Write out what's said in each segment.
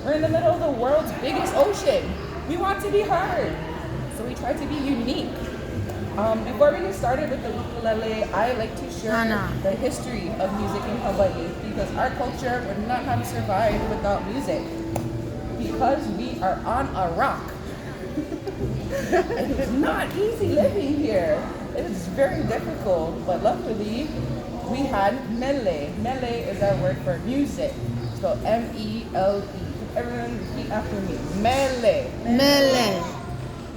We're in the middle of the world's biggest ocean. We want to be heard. So we try to be unique. Before we get started with the ukulele, I like to share the history of music in Hawaii because our culture would not have survived without music. Because we are on a rock. It is not easy living here. It is very difficult, but luckily we had mele. Mele is our word for music. So M-E-L-E. Everyone repeat after me. Mele. Mele.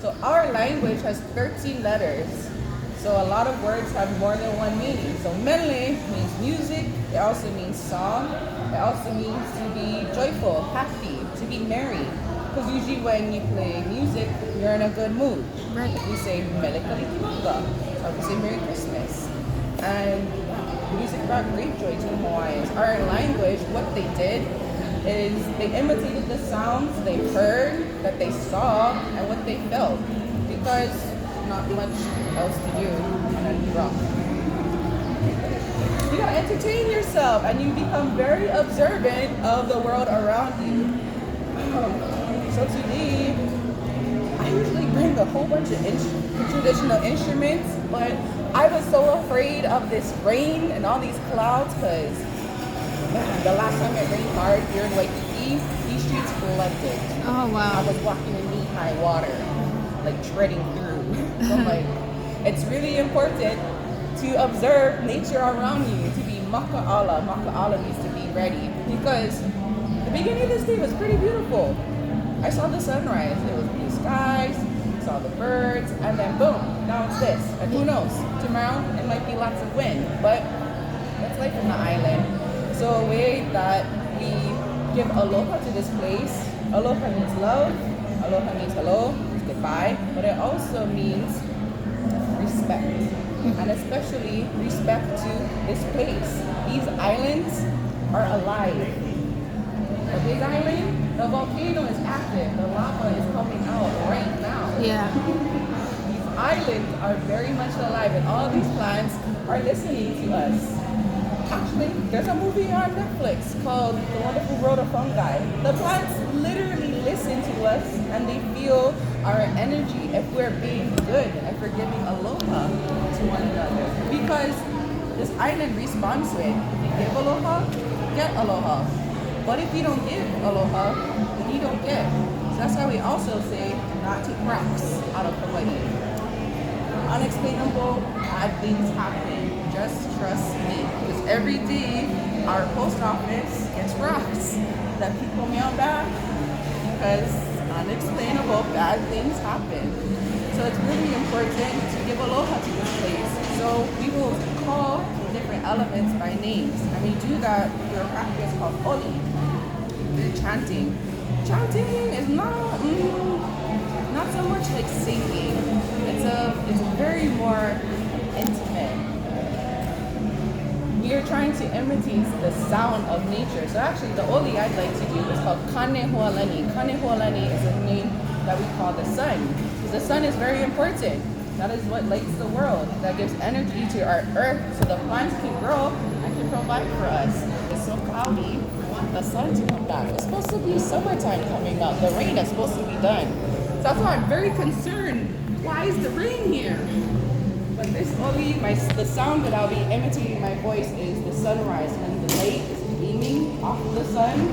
So our language has 13 letters. So a lot of words have more than one meaning. So mele means music. It also means song. It also means to be joyful, happy, to be merry. Because usually when you play music, you're in a good mood. Right. We say mele kalikimaka, or we say Merry Christmas. And music brought great joy to the Hawaiians. Our language, what they did is they imitated the sounds they heard, that they saw, and what they felt. Because not much else to do than rock. You gotta entertain yourself and you become very observant of the world around you. So today, I usually bring a whole bunch of traditional instruments, but I was so afraid of this rain and all these clouds because the last time it rained hard here in Waikiki, these streets flooded. Oh, wow. I was walking in knee-high water, like treading through. So I'm like, it's really important to observe nature around you, to be maka'ala. Maka'ala means to be ready. Because the beginning of this day was pretty beautiful. I saw the sunrise. It was blue skies, saw the birds, and then boom, now it's this. And who knows? Tomorrow it might be lots of wind, but that's life in the island. So a way that we give aloha to this place. Aloha means love. Aloha means hello, means goodbye, but it also means respect. And especially respect to this place. These islands are alive. The Big Island, the volcano is active. The lava is coming out right now. Yeah. These islands are very much alive, and all these plants are listening to us. Actually, there's a movie on Netflix called The Wonderful World of Fungi. The plants literally listen to us and they feel our energy if we're being good, if we're giving aloha to one another. Because this island responds to it. If you give aloha, get aloha. But if you don't give aloha, then you don't get. So that's why we also say not take rocks out of Hawaii. Unexplainable bad things happen. Just trust me. Because every day our post office gets rocks that people mail back because unexplainable bad things happen. So it's really important to give aloha to this place. So we will call the different elements by names. And we do that through a practice called oli. We're chanting. Chanting is not so much like singing. It's very more intimate. We are trying to imitate the sound of nature. So actually the oli I'd like to do is called Kane Hualani. Kane Hualani is a name that we call the sun. Because the sun is very important. That is what lights the world. That gives energy to our earth so the plants can grow and can provide for us. It's so cloudy. I want the sun to come back. It's supposed to be summertime coming up. The rain is supposed to be done. So that's why I'm very concerned. Why is the rain here? But this oli, the sound that I'll be imitating my voice is the sunrise. When the light is beaming off the sun,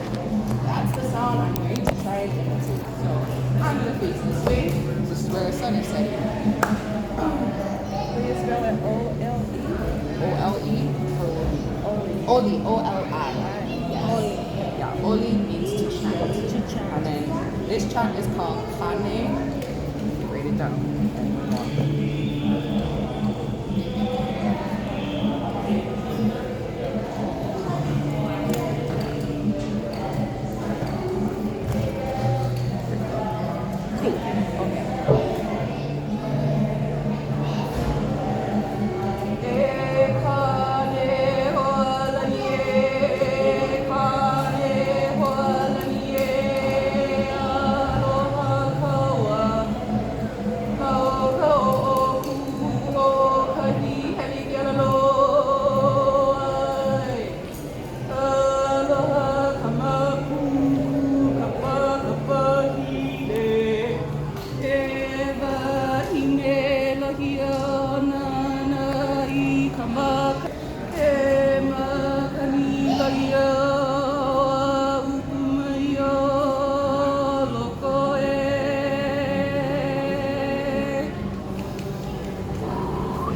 that's the sound I'm going to try and imitate. So I'm going to face this way. This is where the sun is setting. Will you spell it O-L-E? O-L-E? Oli. O-L-I. Yes. Oli. Yeah, oli means to chant. And then this chant is called Kane. Write it down.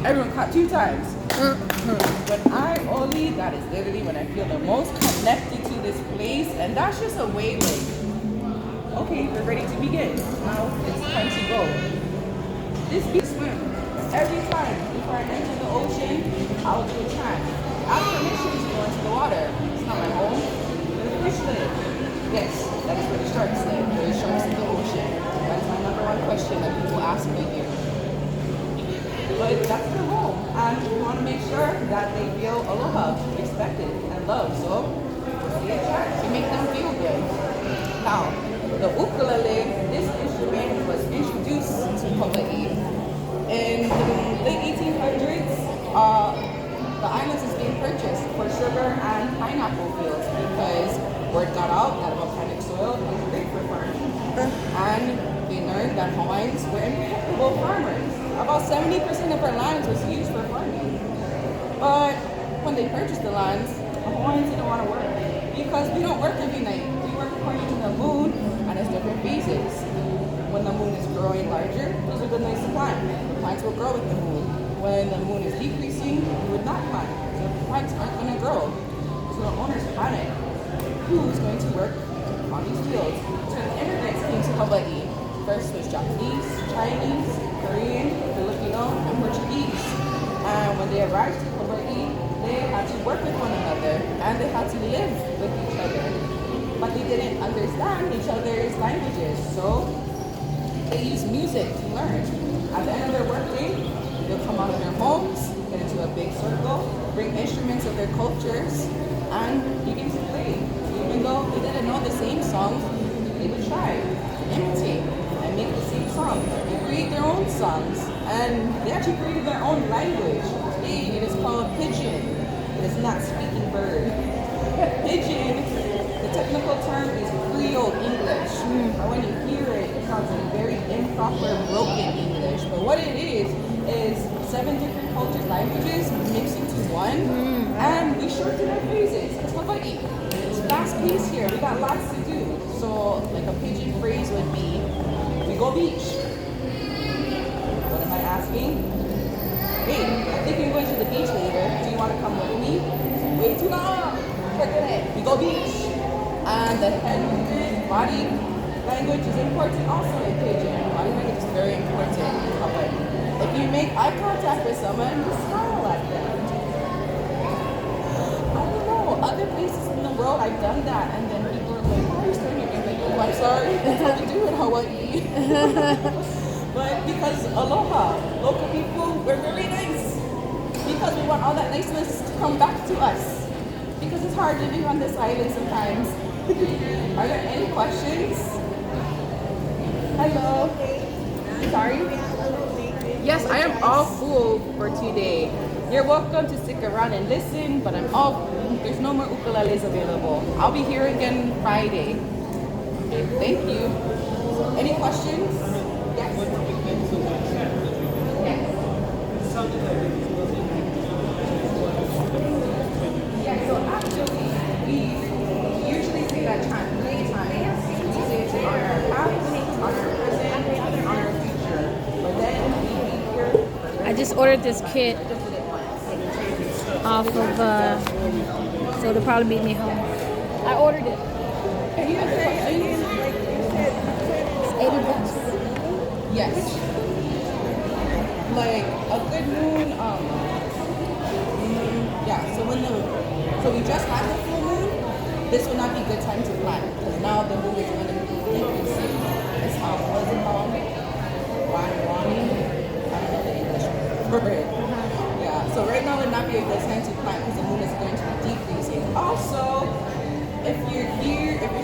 everyone clap 2 times. When I only, that is literally when I feel the most connected to this place, and that's just a way like, okay, we're ready to begin. Now it's time to go. This beach swim. Every time before I enter the ocean, I'll do a chant. Ask permission to go into the water. It's not my home. Where the fish live. Yes, that is where the sharks live. There are sharks in the ocean. That's my number one question that people ask me here. But that's their home, and we want to make sure that they feel aloha, respected, and loved. So we try to make them feel good. Now, the ukulele, this instrument was introduced to Hawaii in the late 1800s. The islands is being purchased for sugar and pineapple fields because word got out that volcanic soil is great for farming, and they learned that Hawaiians were impeccable farmers. About 70% of our lands was used for farming. But when they purchased the lands, the Hawaiians didn't want to work because we don't work every night. We work according to the moon and its different phases. When the moon is growing larger, those are good nights to plant. The plants will grow with the moon. When the moon is decreasing, we would not plant. So the plants aren't going to grow. So the owners panic. Who's going to work on these fields? So the immigrants came to Hawaii. First was Japanese, Chinese, Korean, Filipino, and Portuguese. And when they arrived to Hawaii, they had to work with one another and they had to live with each other. But they didn't understand each other's languages, so they used music to learn. At the end of their workday, they'll come out of their homes, get into a big circle, bring instruments of their cultures, and begin to play. Even though they didn't know the same songs, they would try to imitate and make the same song. They create their own songs, and they actually created their own language. Today, it is called pidgin. It is not speaking bird. Pidgin, the technical term is Creole English. But when you hear it, it sounds like very improper, broken English. But what it is 7 different cultures, languages mixed into one, and we shorten our phrases. It's Hawaii. It's fast paced here. We got lots to do. So, like a pidgin phrase would be, we go beach. What am I asking? Hey, I think you're going to the beach later. Do you want to come with me? Way too long. We go beach. And the head movement, body language is important also in pidgin. Body language is very important in Hawaii. If you make eye contact with someone, you smile at them. I don't know, other places in the world I've done that, and then people are like, why are you staring at me? Like, oh, I'm sorry, that's what we do in Hawaii. But because aloha, local people, we're very nice. Because we want all that niceness to come back to us. Because it's hard living on this island sometimes. Are there any questions? Hello. Sorry? Yes, I am all full for today. You're welcome to stick around and listen, but there's no more ukuleles available. I'll be here again Friday. Okay, thank you. Any questions? Yes. Yeah, so actually, we usually say that chant 3 times. We say it on our past, on our present, on our future. But then I just ordered this kit off of, so it'll probably meet me home. I ordered it. Any other questions? It's $80. Yes. Like a good moon, yeah, so we just had the full moon. This will not be a good time to plant because now the moon is going to be decreasing. It's what's it called? Wani? I don't know the English word. Yeah, so right now would not be a good time to plant because the moon is going to be decreasing. Also, if you're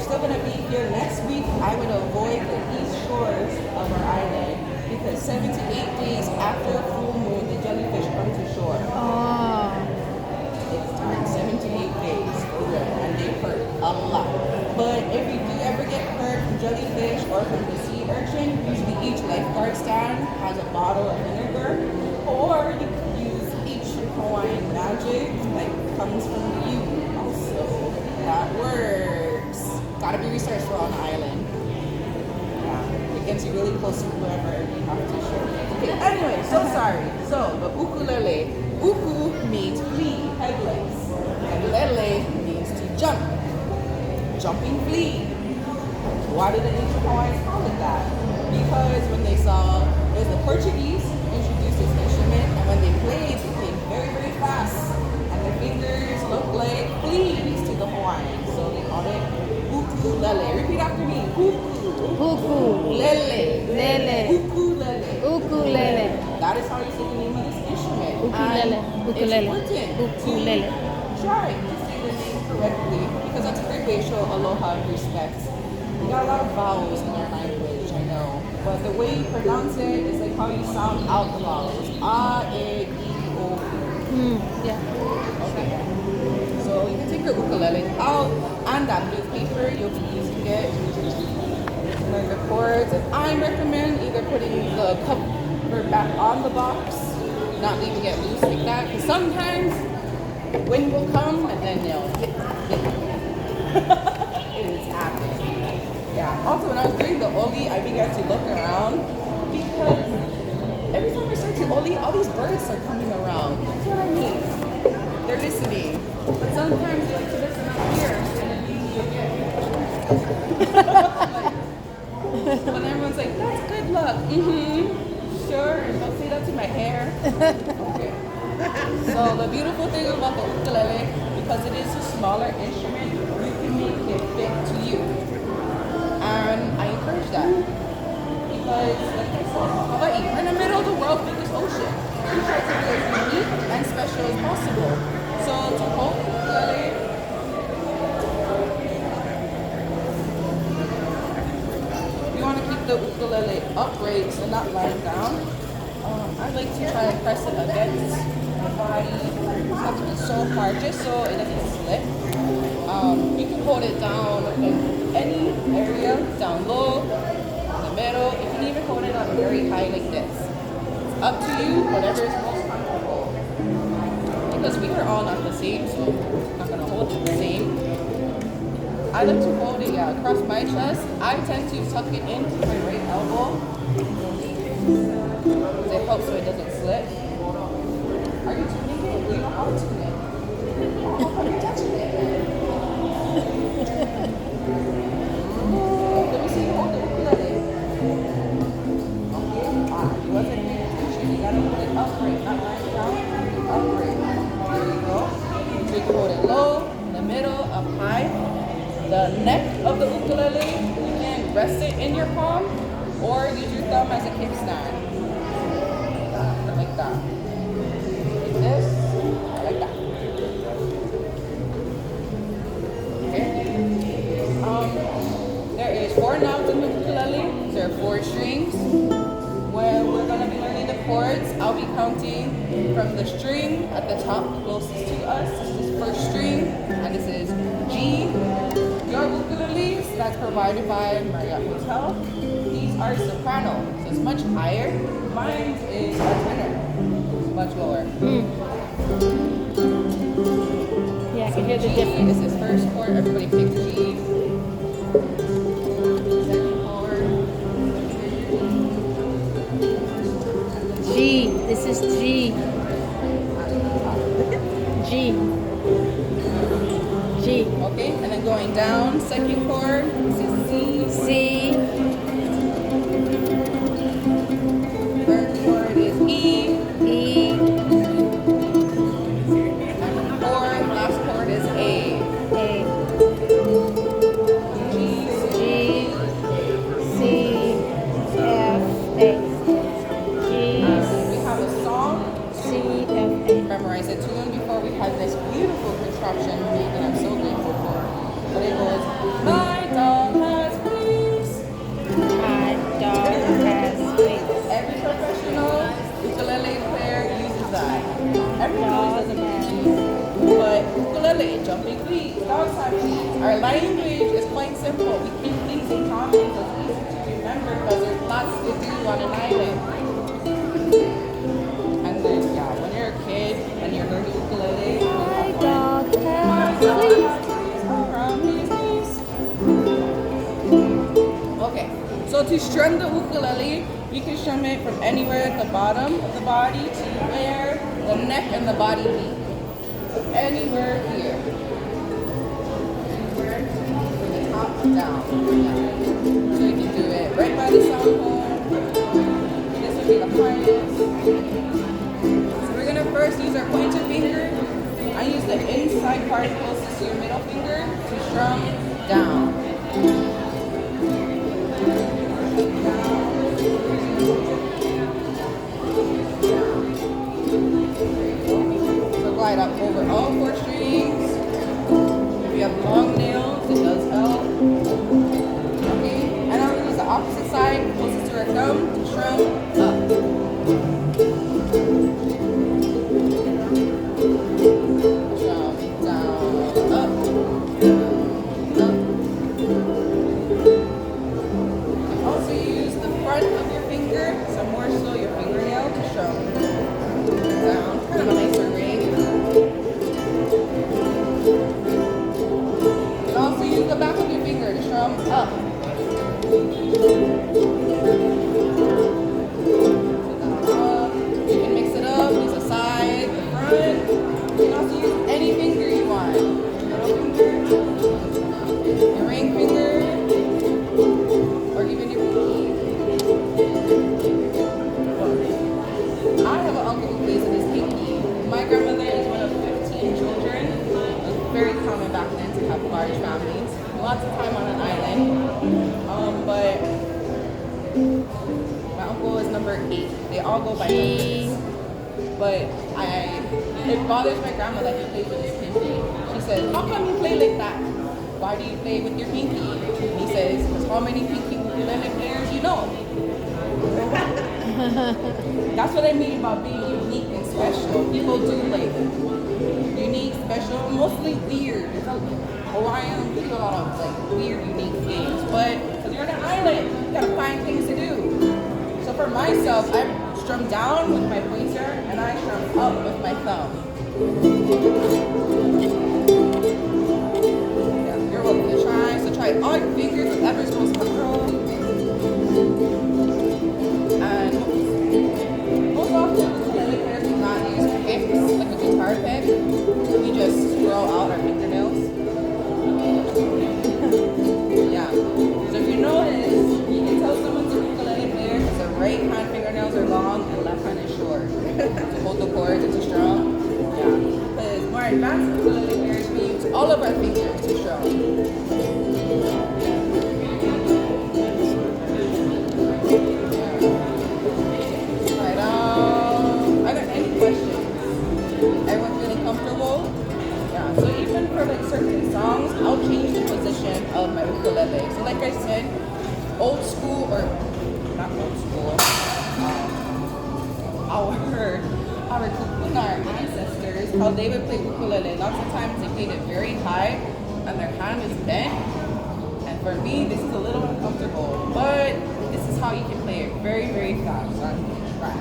still going to be here next week, I would avoid the east shores of our island because 7 to 8 days after full moon, the jellyfish come to shore. Oh. It's time, 7 to 8 days, for real, and they hurt a lot. But if you do ever get hurt from jellyfish or from the sea urchin, usually each lifeguard stand has a bottle of vinegar, or you can use each Hawaiian magic that comes from you also. That works. Gotta be researchful on the island. Yeah. Yeah, it gets you really close to whoever you have to share. Okay, anyway, so sorry. So the ukulele, uku means flea, headless, and lele means to jump, jumping flea. Why did the ancient Hawaiians call it that? Because when they saw, it was the Portuguese introduced this instrument, and when they played, it came very, very fast, and their fingers looked like fleas to the Hawaiians, so they called it ukulele. Repeat after me. Ukulele. Lele. Ukulele. Ukulele. That is how you say the name of this instrument. Ukulele. And Ukulele. It's important Ukulele. to try to say the name correctly, because that's a great way to show aloha and respect. We got a lot of vowels in our language, I know. But the way you pronounce it is like how you sound out the vowels. A, E, I, O, U. Yeah. Okay. So you can take your ukulele out and that blue paper, you'll be using it to learn the chords. And I recommend either putting the cover back on the box, not leaving it loose like that, because sometimes wind will come and then they'll hit. It is happening. Yeah. Also, when I was doing the oli, I began to look around because every time I start to oli, all these birds are coming around. That's what I mean. They're listening. But sometimes they like to listen up here and then leave me again. When everyone's like, that's good luck. Mm-hmm. Sure. Don't say that to my hair. Okay. So the beautiful thing about the ukulele, because it is a smaller instrument, you can make it fit to you. And I encourage that. Because, like I said, Hawaii, we're in the middle of the world's biggest ocean. We try to be as unique and special as possible. So to hold the ukulele, you want to keep the ukulele upright, so not lying down. I like to try and press it against my body, not to be so hard, just so it doesn't slip. You can hold it down in any area, down low, in the middle. You can even hold it up very high like this. It's up to you, whatever is most comfortable. Because we are all not the same, so I'm not gonna hold it the same. I like to hold it across my chest. I tend to tuck it into my right elbow. It helps so it doesn't slip. Are you tuning it? Do you know how to tune it? Are you touching it? Let me see you hold the ukulele. Okay, you wasn't paying attention. You gotta hold it upright, not lying down. Upright. There you go. So you can hold it low, in the middle, up high. The neck of the ukulele, you can rest it in your palm or use your thumb as a kickstand. Like that. Like this. Like that. Okay. There is 4 knobs in the ukulele. There are 4 strings. Where we're going to be learning the chords, I'll be counting from the string at the top closest to us. This is first string, and this is G. Your ukuleles, that's provided by Marriott Hotel. These are soprano, so it's much higher. Mine is a tenor, it's much lower. Yeah, I can hear the G, difference. this is first chord, everybody pick G. Second chord. G. This is G. G. G. Okay, and then going down, second chord, this is C. C. Third chord is E. E. And fourth, last chord is A. A. G, G. C. F. A. G. We have a song. C. F. A. Memorize a tune before we had this beautiful contraption made that I'm so grateful for. But it goes, my dog has wings. My dog has wings. Every professional ukulele player uses that. Everyone knows it, but ukulele, jumping fleas, dogs have fleas. Our language is quite simple. We keep things in common so it's easy to remember because there's lots to do on an island. And then, yeah, when you're a kid and you're learning ukulele, My dog has wings. from his knees. Okay, So to strum the ukulele, you can strum it from anywhere at the bottom of the body to where the neck and the body meet. So anywhere here. From the top down. Yeah. So you can do it right by the sound hole. This would be the highest. So we're gonna first use our pointer finger. I use the inside part closest to your middle finger to strum down. So glide up over all 4 strings. If you have long nails, it does help. Okay, and I'm gonna use the opposite side, closest to our thumb, to strum up. Strum down, up, up. Also use the front of your finger, so more so your fingernail, to strum down. Kind of a nicer ring. You can also use the back of your finger to strum up. You can mix it up, use the side, the front. You can also use any finger you want. Middle finger, your ring finger, or even your pinky. I have an uncle who plays with his pinky. My grandmother is one of 15 children. It was very common back then to have large families. Lots of time on an island. But my uncle is number 8. They all go by numbers. But it bothers my grandma that he plays with his pinky. She says, how come you play like that? Why do you play with your pinky? And he says, because how many pinky ukulele players you know? That's what I mean about being unique and special. People do like unique, special, mostly weird. It's like Hawaiian, we do a lot of like weird, unique things. But because you're on an island, you gotta find things to do. So for myself, I strum down with my pointer and I strum up with my thumb. Yeah, you're welcome to try. So try all your fingers, whatever's most comfortable. And most often, ukulele players do not use picks, like a guitar pick. We just scroll out our fingernails. Yeah. So if you notice, you can tell someone's a ukulele player because the right hand fingernails are long and left hand is short. To hold the chords and to strum. Yeah. Because more advanced ukulele players, we use all of our fingers to strum. So even for like certain songs, I'll change the position of my ukulele. So like I said, old school, or not old school, our Kukunar ancestors, how they would play ukulele. Lots of times they played it very high and their hand is bent. And for me, this is a little uncomfortable, but this is how you can play it very, very fast. So I'm going to try.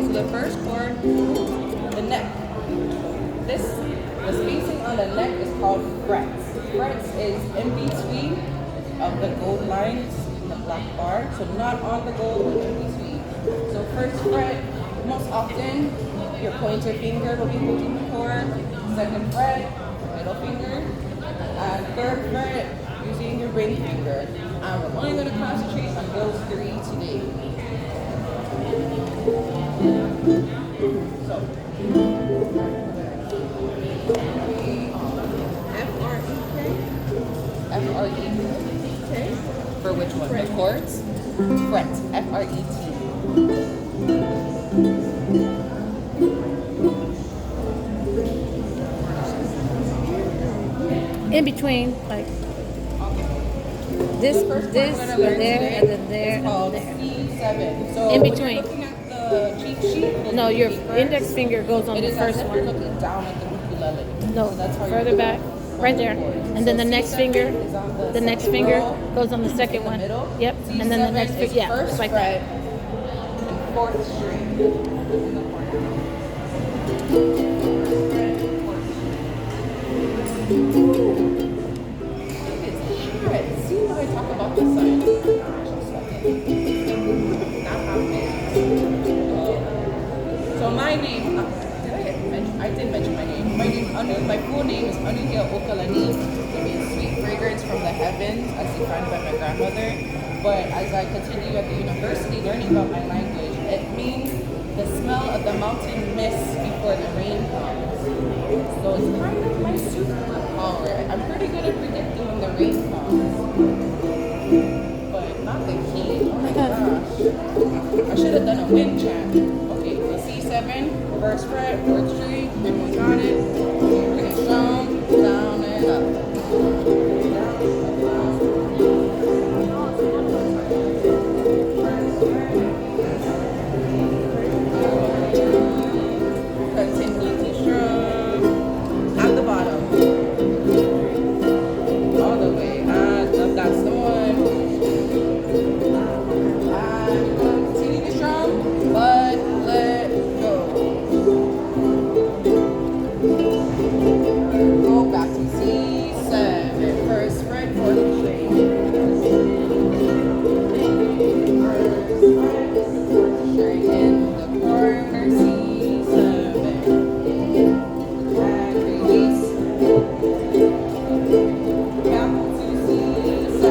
The first chord, the neck. The spacing on the neck is called frets. Frets is in between of the gold lines in the black bar. So not on the gold, but in between. So first fret, most often, your pointer finger will be holding the chord. Second fret, middle finger. And third fret, using your ring finger. And we're only going to concentrate on those 3 today. So, F-R-E-K? F-R-E-K? For which one? The chords? Fret. F-R-E-T. In between, like this, or there, and then there, it's called and there. C7. So In between. When you're looking at the the cheat sheet. No, your first. index finger goes on It the is first as if you're one. looking down at the ukulele. No, So that's how further you're back, right there. And then the next C7 finger, is on the next second finger row, goes on the in second the one. middle. Yep. C7 And then the next is finger, yeah, first just like fret that. and fourth string. In the corner. See when I talk about the sun. Not happening. So my name, I did mention my name. My full name is Anuhia Okalani. It means sweet fragrance from the heavens, as defined by my grandmother. But as I continue at the university learning about my language, it means the smell of the mountain mist before the rain comes. So it's kind of my superpower. I'm pretty good at predicting when the rain comes. But not the heat. Oh my gosh. I should have done a wind chant. Okay, so C7, first fret, fourth string, everyone got it. Bring it strong, down and up. Continue to strum at the bottom. All the way. That's the one. Continue to strum, but let go. Go back to C7. First fret, fourth string. String in the corner, C7. And release. Back to C7.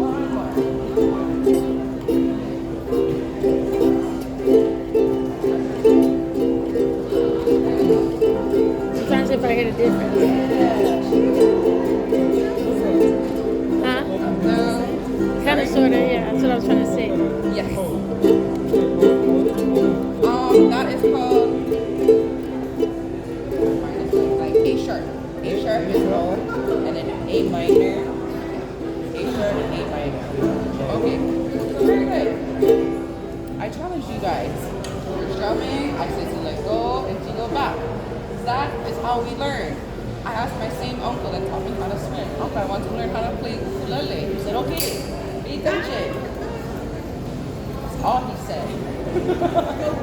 One more. I'm trying to see if I hear the difference. Huh? Kind of, sort of, yeah. That's what I was trying to say. Yes. That is called like A sharp. A sharp is low, and then A minor, A sharp, and A minor. Okay, so very good. I challenge you guys. You're strumming. I say to let go and to go back. That is how we learn. I asked my same uncle that taught me how to swim. Uncle, I want to learn how to play ukulele. He said, okay, pay attention. That's all he said.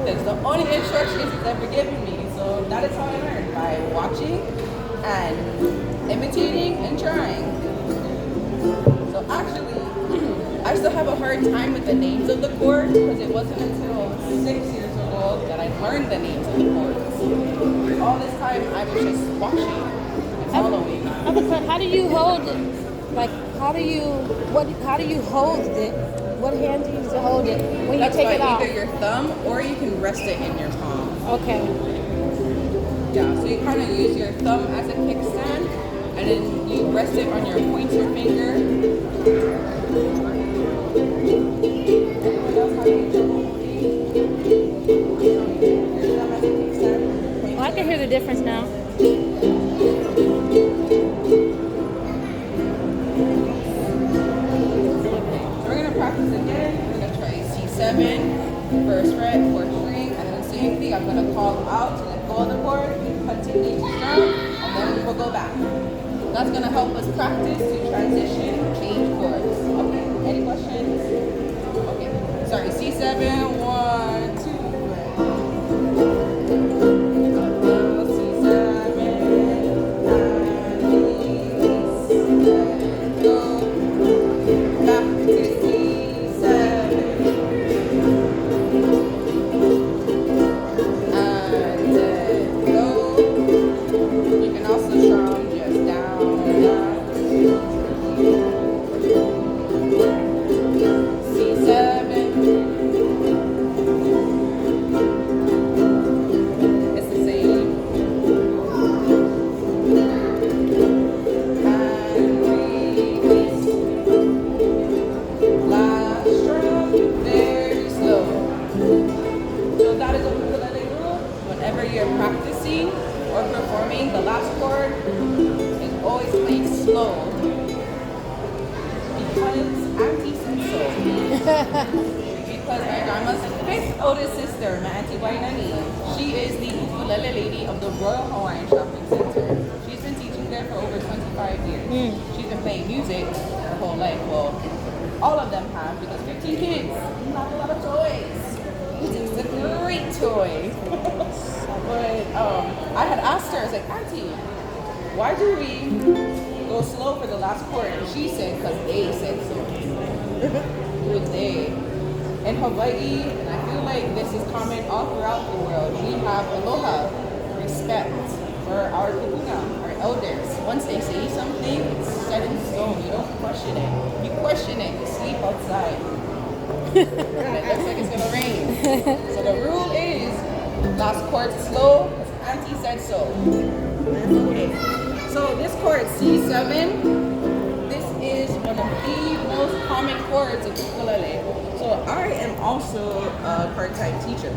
That's the only instructions he's ever given me. So that is how I learned, by watching and imitating and trying. So actually, I still have a hard time with the names of the chords because it wasn't until 6 years old that I learned the names of the chords. All this time I was just watching and following. How do you hold it? Like, how do you hold it? What hand do you use to hold it when That's you take by it off? either your thumb or you can rest it in your palm. Okay. Yeah, so you kind of use your thumb as a kickstand and then you rest it on your pointer finger. Anyone else have any trouble holding your thumb as a kickstand? Well, I can hear the difference now. So we're going to practice again. We're going to try C7, first fret, fourth string, and then same thing. I'm going to call out to let go of the chord, continue to strum, and then we will go back. That's going to help us practice to transition, change chords. Okay, any questions? Okay, sorry, C7, 1, 2, C7, last chord is always played slow because Auntie said so. Because my grandma's fifth oldest sister, my Auntie Wainani, she is the ukulele lady of the Royal Hawaiian Shopping Center. She's been teaching there for over 25 years. She's been playing music her whole life. Well, all of them have, because 15 kids, not a lot of toys. It's a great toy. But I had asked her, I was like, Auntie, why do we go slow for the last chord? And she said, because they said so. Who is they? In Hawaii, and I feel like this is common all throughout the world, we have aloha, respect for our kupuna, our elders. Once they say something, it's set in stone. You don't question it. You question it, you sleep outside. And it looks like it's gonna rain. So the rule is, last chord slow, because Auntie said so. Okay. So this chord, C7, this is one of the most common chords of ukulele. So I am also a part-time teacher.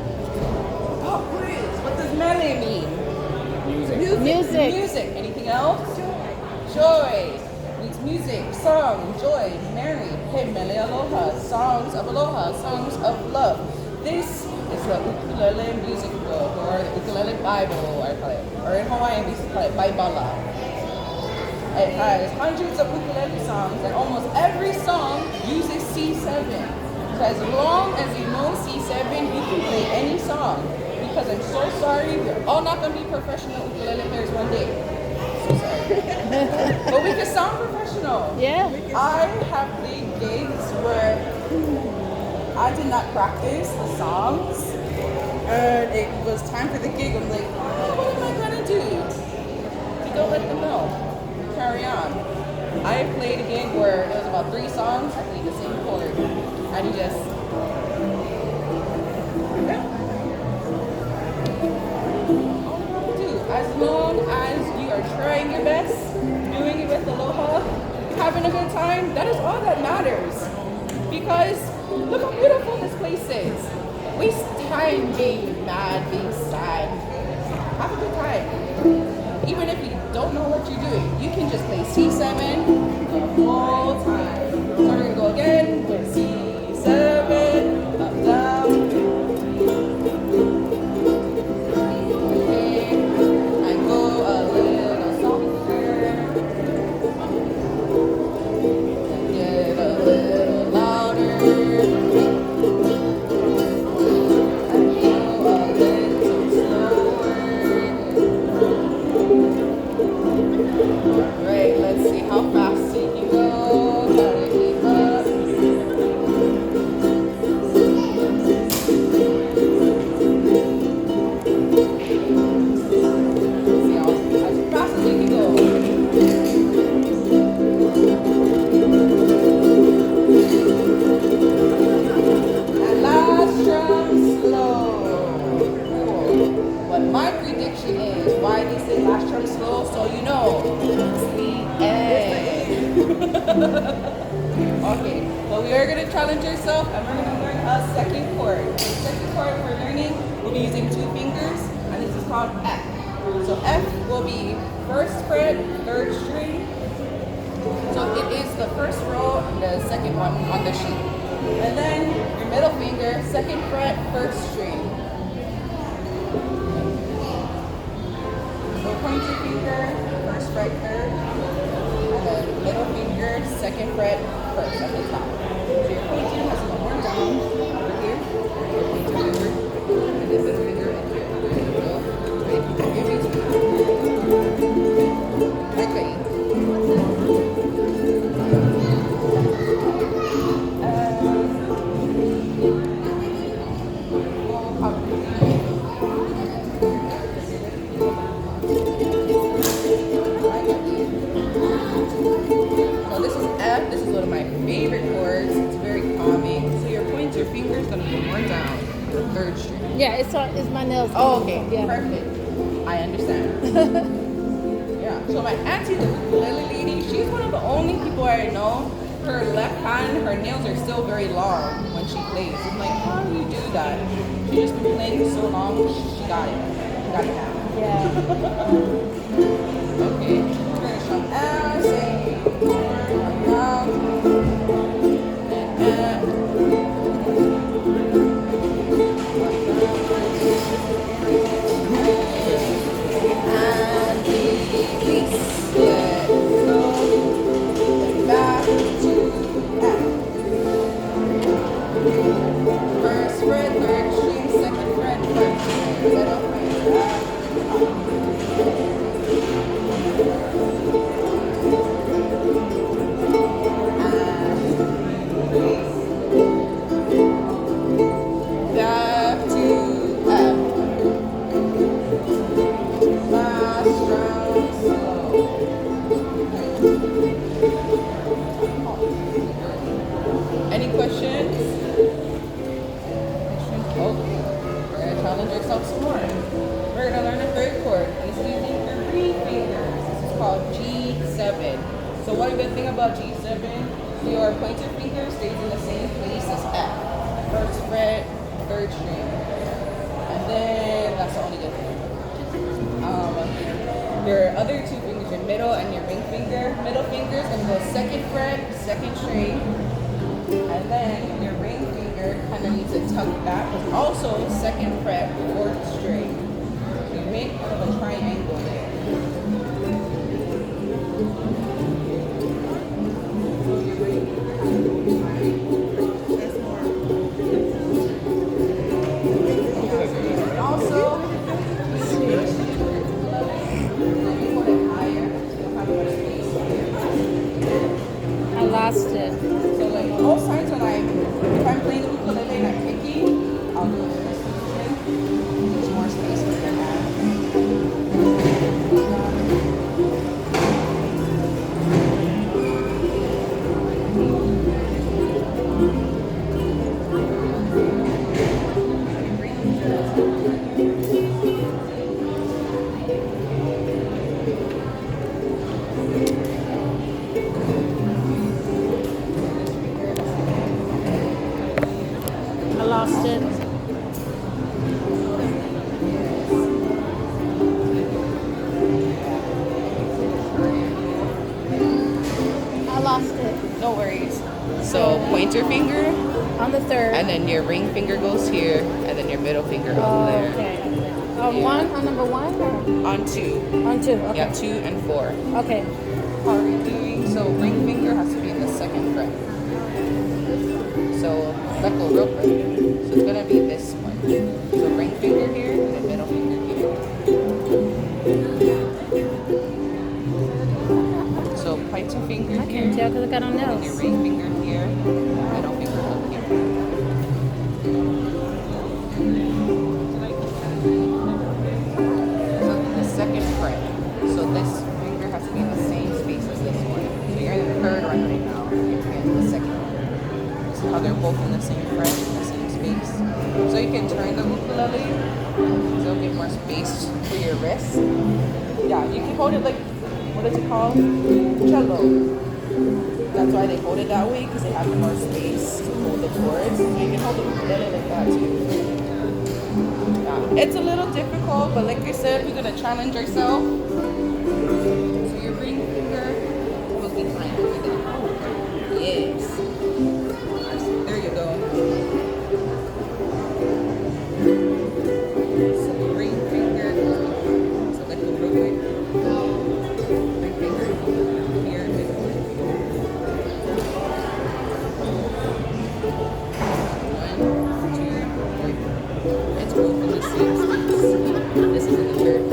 Oh, quiz. What does mele mean? Music. Anything else? Joy. Means music, song, joy, merry. Hey, mele aloha. Songs of aloha, songs of love. This is the ukulele music book, or the ukulele Bible, I call it. Or in Hawaiian, we call it Baibala. It has hundreds of ukulele songs, and almost every song uses C7. So as long as you know C7, you can play any song. Because I'm so sorry, we're all not going to be professional ukulele players one day. So sorry. But we can sound professional. Yeah. I have played gigs where I did not practice the songs. And it was time for the gig. I'm like, oh, what am I going to do? You don't let them know. Carry on. I played a gig where it was about 3 songs. I played the same chord. And you just, as long as you are trying your best, doing it with aloha, having a good time, that is all that matters. Because look how beautiful this place is. Waste time being mad, being sad. Have a good time. Even if you don't know what you're doing, you can just play C7 the whole time. So we're gonna go again with C7, up, down. Okay, and go a little softer. And get a little louder. And go a little slower. Alright, let's see how fast you can go. Gotta keep up. See how as fast as you can go. And last drum slow. Cool. But my prediction is why they say last drum slow, so you know it's the end. Okay, well we are gonna challenge ourselves and we're gonna learn a second chord. The second chord we're learning, we'll be using 2 fingers, and this is called F. So F will be 1st fret, 3rd string. So it is the 1st row and the 2nd one on the sheet. And then your middle finger, 2nd fret, 1st string. So pointer finger, 1st fret, 3rd. And then middle finger, 2nd fret, 1st at the top. So your pointer has to go more down over here. Your pointer finger, and then middle finger, and here. There you go. Right in between. Okay. So this is F. This is one of my favorite chords. It's very calming. So your pointer finger is going to go more down the 3rd string. Yeah, it's my nails. Oh, okay. Yeah. Perfect. I understand. Yeah. So my auntie, the ukulele lady, she's one of the only people I know. Her left hand, her nails are still very long when she plays. I'm like, how do you do that? She's just been playing so long. She got it. She got it down. Yeah. Okay. Finish on F. Say one down. And F. And release. Let go. Then back to F. First fret, third string, second fret, third string. Middle finger. Back to F. Last round, slow. Any questions? Oh, we're gonna challenge ourselves some more. We're gonna learn a third chord. It's using 3 fingers. This is called G7. So one good thing about G7, your pointer finger stays in the same place as F. First fret, third string. And then that's the only good thing. Your other 2 fingers, your middle and your ring finger. Middle finger is gonna go second fret, second string. And then your ring finger kind of needs to tuck back, but also second fret, fourth string. So you make kind of a triangle there. And also, let me put it higher. So you'll have more space here. I lost it. So like most times when if I'm playing the ukulele and I'm picking, I'll do this position. There's more space for your hand. I lost it. I lost it. No worries. So pointer finger, On the third. and then your ring finger goes here, and then your middle finger Oh, over there. okay. Yeah. On number 1 or On 2. on 2? Okay. Yeah, 2 and 4. Okay. How are we doing? So ring finger has to be in the second fret. So let go real quick. So it's gonna be this one. So ring finger here and then middle finger here. So pointer finger I here. can't tell because I got on And your nails. ring finger here. Middle finger up here. So the second fret. So this finger has to be in the same space as this one. So you're in the third one right now. You're in the second one. So how they're both in the same fret, in the same space. So you can turn the ukulele. So it'll give more space for your wrist. Yeah, you can hold it like, what is it called? Cello. That's why they hold it that way, because they have more space to hold the chords. So you can hold the ukulele like that too. Yeah. It's a little difficult, but like I said, we're gonna challenge ourselves. So your ring finger goes behind over there. Yes. There you go. So ring finger. So let go real quick. Ring finger here, middle. One, two, three. It's both in the same space. This is in the third.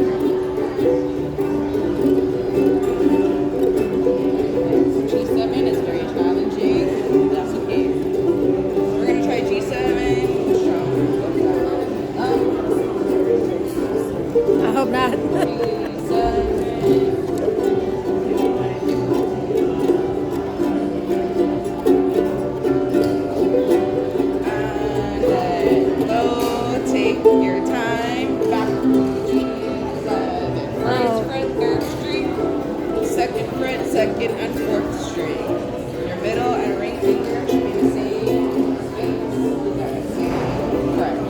G7 is very challenging. That's okay. We're gonna try G7. I hope not. G7. And let go. Take your time. Back to G7. First fret, third string. Second fret, second and fourth string. Your middle and ring finger should be the same space. Correct.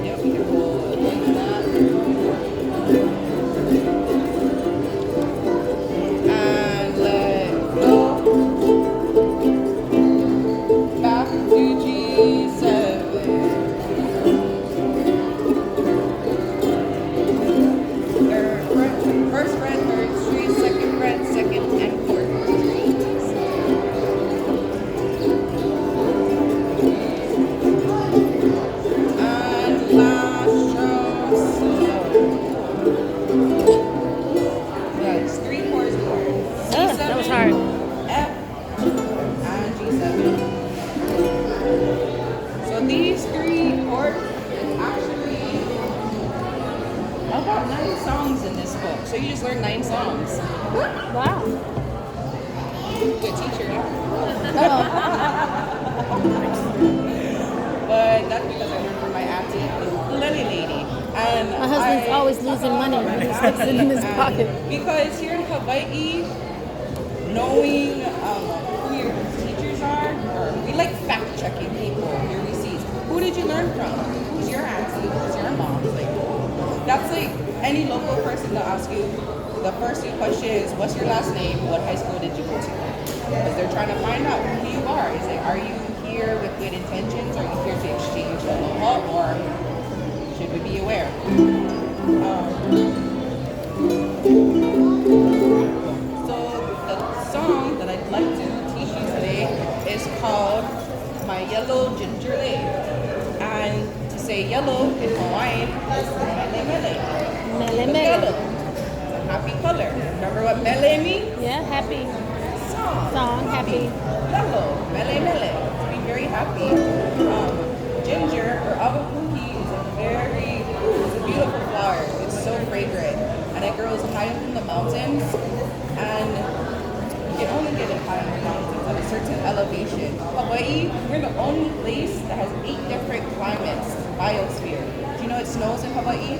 Yep, you can hold like that. a teacher now. Oh, But that's because I learned from my auntie, the ukulele lady. And my husband's always losing money when he sticks it in his pocket. Because here in Hawaii, knowing who your teachers are, or we like fact checking people, your receipts. Who did you learn from? Who's your auntie? Who's your mom? Like, that's like any local person to ask you. The first question is, what's your last name? What high school did you go to? Because they're trying to find out who you are. Is it, are you here with good intentions? Are you here to exchange aloha, or should we be aware? So the song that I'd like to teach you today is called My Yellow Ginger Ale. And to say yellow in Hawaiian is mele mele. Mele Look, mele. yellow. It's a happy color. Remember what mele means? Yeah, happy. Song. Happy. Yellow. Mele mele. To be very happy. Ginger or awapuhi is it's a beautiful flower. It's so fragrant. And it grows high up in the mountains. And you can only get it high in the mountains at a certain elevation. Hawaii, we're the only place that has 8 different climates, biosphere. Do you know it snows in Hawaii?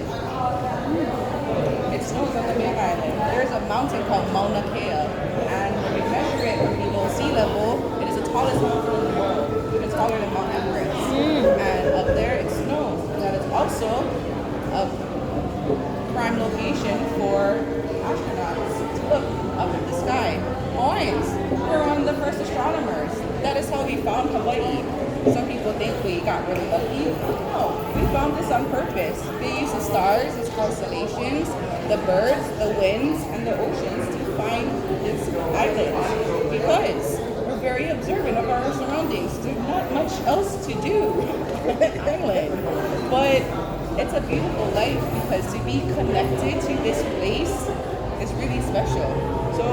It snows on the Big Island. There's a mountain called Mauna Kea, and when we measure it from below sea level, it is the tallest mountain in the world, even taller than Mount Everest. And up there it snows. And that is also a prime location for astronauts to look up at the sky. Hawaiians, we're one of the first astronomers. That is how we found Hawaii. Some people think we got really lucky. No, we found this on purpose. They use the stars, the constellations, the birds, the winds, and the oceans to find this island. Because we're very observant of our surroundings. There's not much else to do on the island. But it's a beautiful life because to be connected to this place is really special. So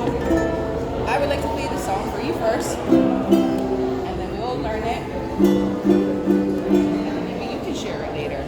I would like to play the song for you first, and then we will learn it, and then maybe you can share it later.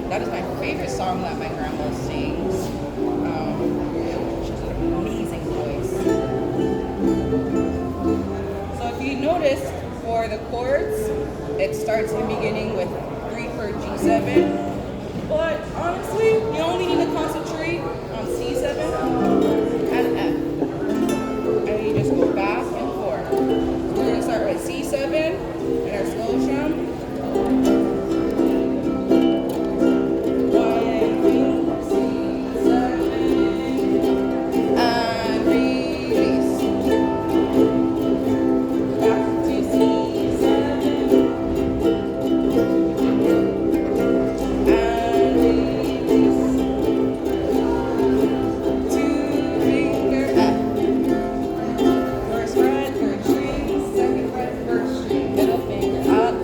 That is my favorite song that my grandma sings. She has an amazing voice. So if you notice, for the chords, it starts in the beginning with 3 for G7. But honestly, you only need to concentrate on C7 and F. And you just go back and forth. So we're going to start with C7 and our slow strum. First fret, third string, second fret, first string, middle finger up,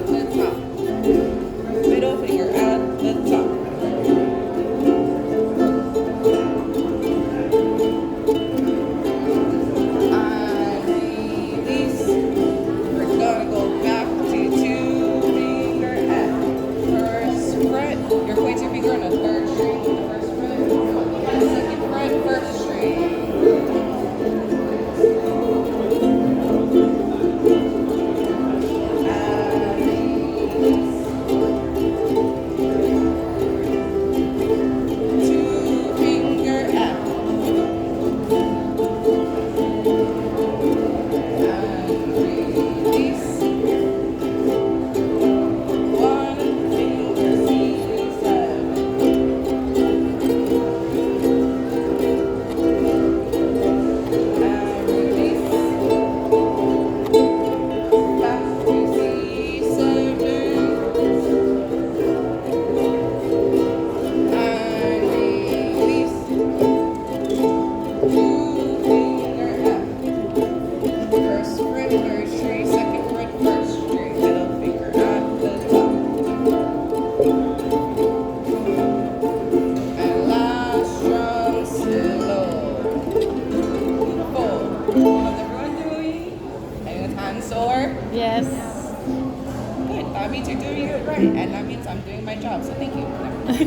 doing it right, and that means I'm doing my job. So thank you. We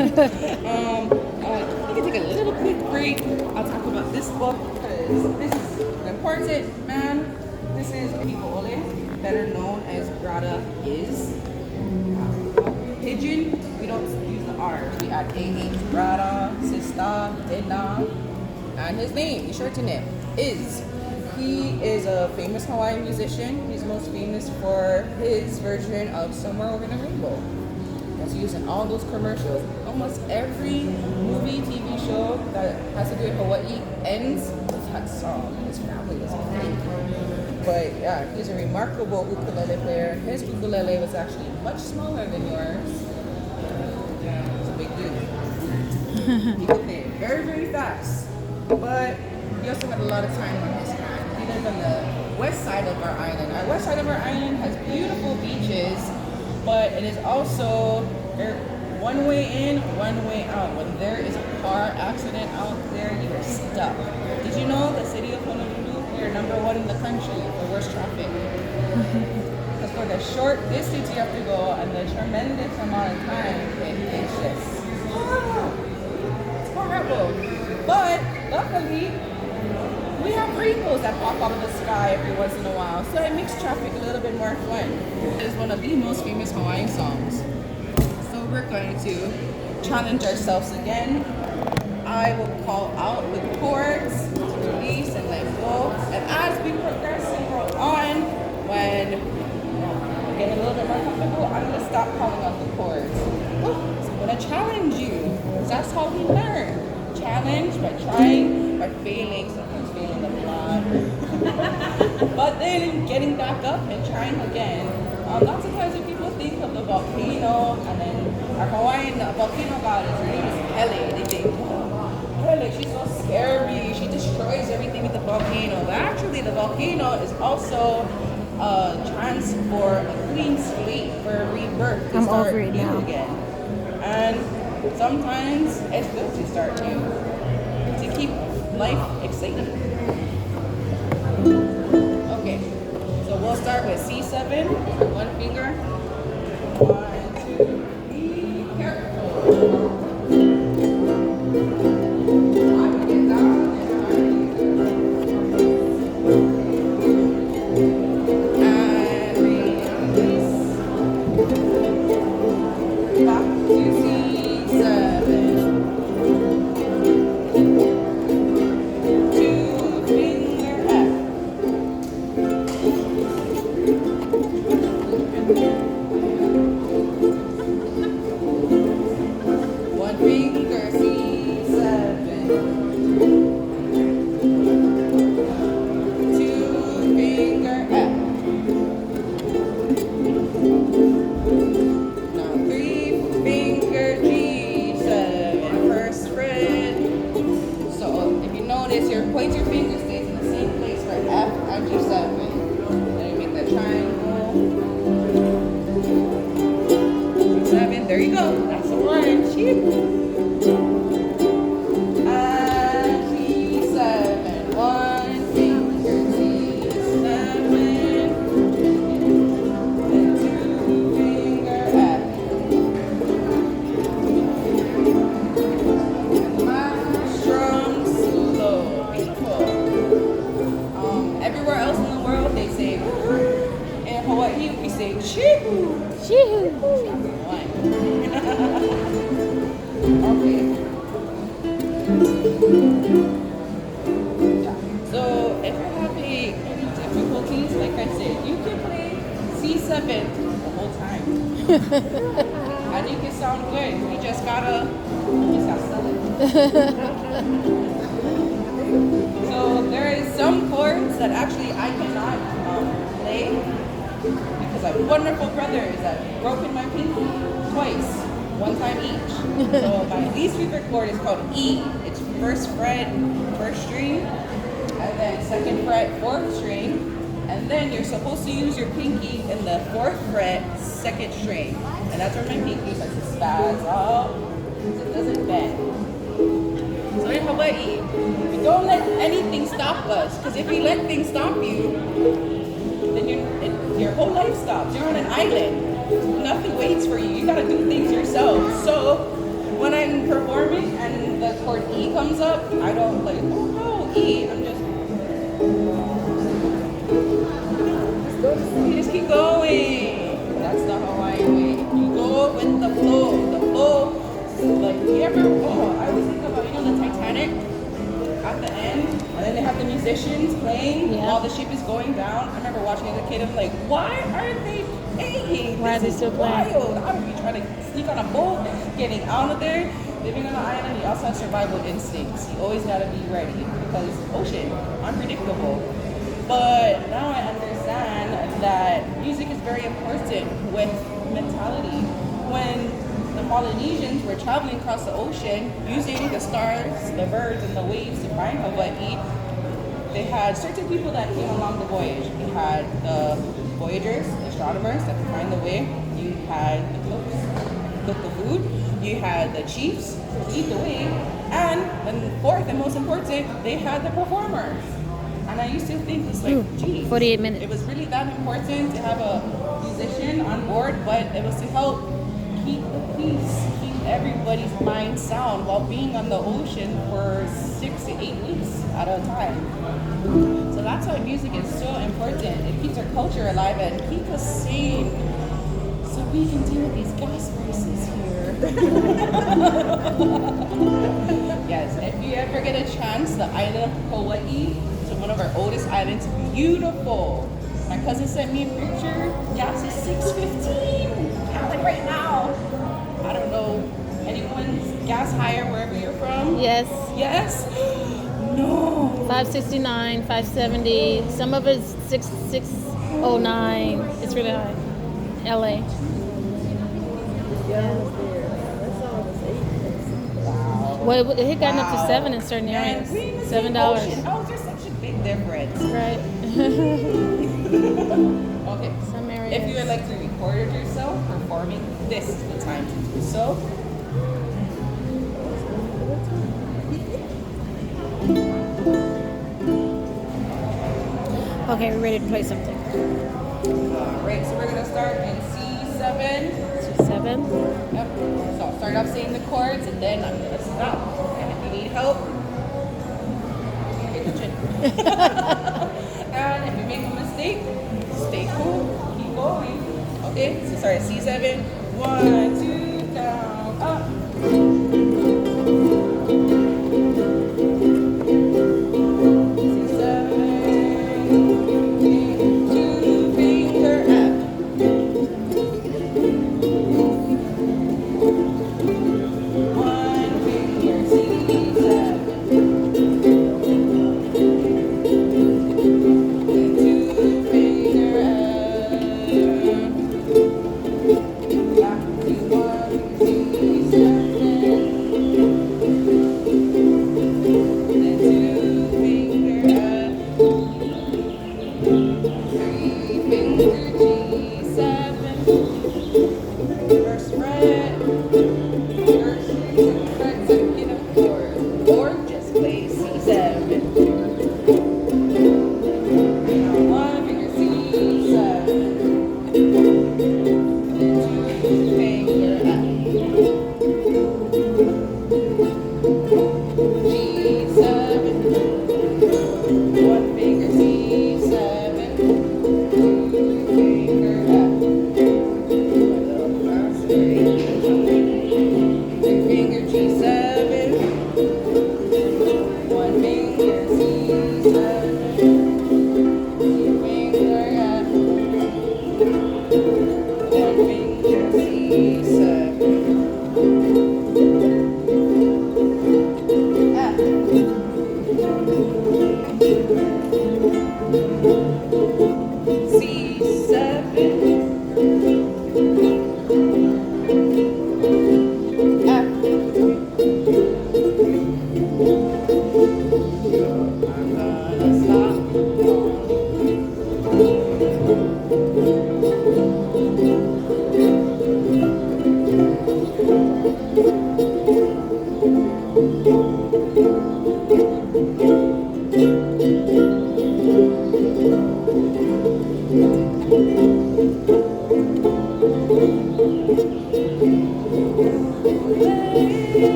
can take a little quick break. I'll talk about this book because this is important, man. This is ukulele, better known as Grada is. Pigeon, we don't use the R's. We add AH, Grada, Sista, Dena, and his name, his short name, is. He is a famous Hawaiian musician. He's most famous for his version of Somewhere Over the Rainbow. That's used in all those commercials. Almost every movie, TV show that has to do with Hawaii ends with that song. His family was big. But yeah, he's a remarkable ukulele player. His ukulele was actually much smaller than yours. Yeah, it's a big dude. He could play very, very fast. But he also had a lot of time on his hands. He lived on the west side of our island. Our west side of our island has beautiful beaches, but it is also one way in, one way out. When there is a car accident out there, you are stuck. Did you know the city of Honolulu, we are number one in the country for worst traffic? Because for the short distance you have to go and the tremendous amount of time, it's just it's horrible. But luckily, we have rainbows that pop out of the sky every once in a while, so it makes traffic a little bit more fun. It is one of the most famous Hawaiian songs. So we're going to challenge ourselves again. I will call out the chords to release and let go. And as we progress and go on, when we're getting a little bit more comfortable, I'm going to stop calling out the chords. So I'm going to challenge you, because that's how we learn. Challenge by trying, by failing, sometimes failing a lot. But then getting back up and trying again. Lots of times when people think of the volcano, and then our Hawaiian volcano goddess, her name is Pele, they think, oh, Pele, she's so scary, she destroys everything with the volcano. But actually the volcano is also a chance for a clean slate, for a rebirth, to start new again. And sometimes it's good to start new, to keep life exciting. Okay, so we'll start with C7, one finger. 1, 2, be careful. I will get down and release. Back to C7. Point your finger stays in the same place for F and G7. Then you make that triangle. G7, there you go. That's the one. Cheap. And G7. One finger G7. And 2 finger F. Everywhere else in the world, they say woohoo. In Hawaii, we say chee-hoo. Chee-hoo. Okay. So if you're having any difficulties, like I said, you can play C7 the whole time. And you can sound good. You just gotta sell it. So there is some chords that actually I cannot play because I have wonderful brothers that broken my pinky twice, one time each. So my least favorite chord is called E. It's first fret, first string, and then second fret, fourth string, and then you're supposed to use your pinky in the fourth fret, second string, and that's where my pinky starts to spaz out, so it doesn't bend. So in Hawaii, we don't let anything stop us, because if you let things stop you, then your whole life stops. You're on an island. nothing waits for you. You gotta do things yourself. So when I'm performing and the chord E comes up, I don't like, oh no, E. I'm just you just keep going. That's not how I do it. You go with the flow. The flow, like you ever? Oh, I always think about the Titanic at the end, and then they have the musicians playing while the ship is going down. I remember watching as a kid. I'm like, why aren't they playing? Why are they still playing? Wild. I would be trying to sneak on a boat, getting out of there. Living on an island, you also have survival instincts. You always gotta be ready because ocean, unpredictable. But now I understand that music is very important with mentality. When the Polynesians were traveling across the ocean using the stars, the birds, and the waves to find Hawaii, they had certain people that came along the voyage. You had the voyagers, the astronomers that could find the way. You had the cooks that cook the food. You had the chiefs who lead the way. And fourth and most important, they had the performers. And I used to think it's like, gee, 48 minutes. it was really that important to have a musician on board, but it was to help keep the peace, keep everybody's mind sound while being on the ocean for 6 to 8 weeks at a time. So that's why music is so important. It keeps our culture alive and keeps us sane so we can deal with these gas prices here. Yes, if you ever get a chance, the island of Hawaii, one of our oldest islands, beautiful. My cousin sent me a picture. Gas is $6.15 gallon right now. I don't know. Anyone's gas higher wherever you're from? Yes. Yes? No. 569, 570. Some of it's 609. It's really high. LA. Wow. Well, it had gotten up to 7 in certain areas. $7. Oh, there's such a big difference. Right. Okay. Some areas. If you would like to record yourself performing, this is the time to do so. Okay, we're ready to play something. Alright, so we're going to start in C7. C7. Yep. So I'll start off saying the chords and then I'm going to stop. And if you need help, pay attention. And if you make a mistake, stay cool, keep going. Okay, so start at C7. 1, 2, down, up.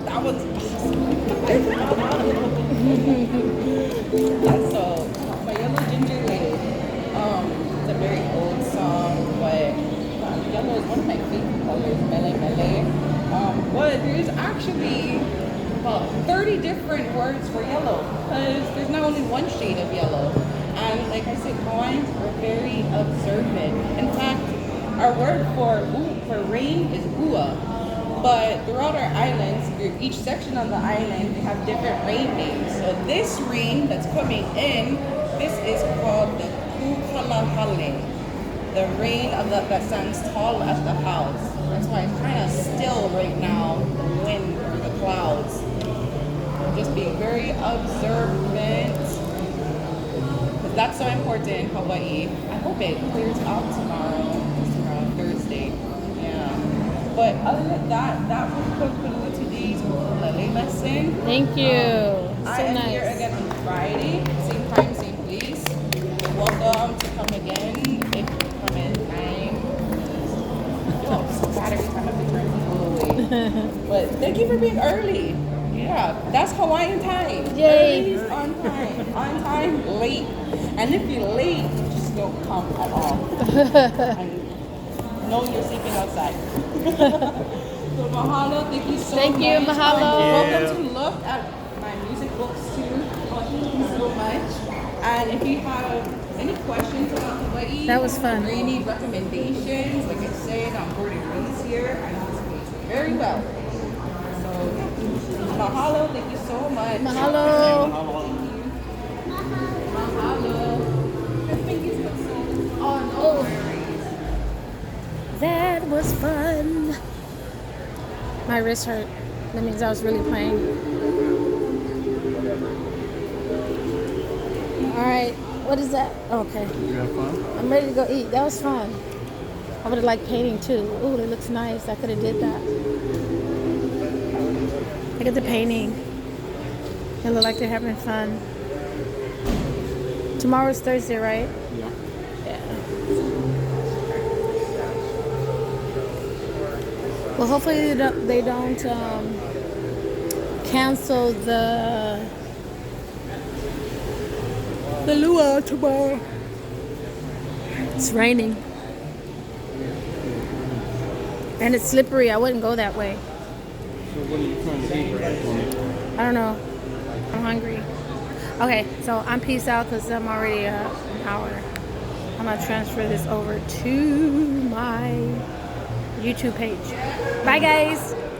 That was That's so my yellow ginger lady. It's a very old song, but yellow is one of my favorite colors, mele mele. But there's actually about 30 different words for yellow because there's not only one shade of yellow. And like I said, Hawaiians are very observant. In fact, our word for rain is ua. But throughout our islands, each section on the island, they have different rain names. So this rain that's coming in, this is called the kukalahale, the rain that stands tall as the house. That's why it's kind of still right now, the wind through the clouds. Just being very observant, because that's so important in Hawaii. I hope it clears out tomorrow. It's tomorrow, Thursday. Yeah. But other than that, that will conclude today's ukulele lesson. Thank you. I am nice. here again on Friday, same time, same place. You're welcome to come again if you come at 9. Oh, I'm so bad every time I have to turn people away. But thank you for being early. Yeah, that's Hawaiian time. Yay. Early is on time, late. And if you're late, just don't come at all. And know you're sleeping outside. So mahalo, thank you so much. Thank you, mahalo. Welcome to look at my music books too. Oh, thank you so much. And if you have any questions about Hawaii, That was fun. or you need recommendations, like I said, I'm born and raised here. I know this place very well. So mahalo, thank you so much. Mahalo. Mahalo. Thank you so much. Oh, no worries. That was fun. My wrist hurt. That means I was really playing. All right. What is that? Okay. You have fun? I'm ready to go eat. That was fun. I would have liked painting too. Ooh, it looks nice. I could have did that. Look at the painting. They look like they're having fun. Tomorrow's Thursday, right? Yeah. Yeah. Well, hopefully they don't cancel the luau tomorrow. It's raining. And it's slippery. I wouldn't go that way. So what are you trying to eat right I don't know. I'm hungry. Okay, so I'm peace out because I'm already an hour. I'm going to transfer this over to my YouTube page. Bye, guys.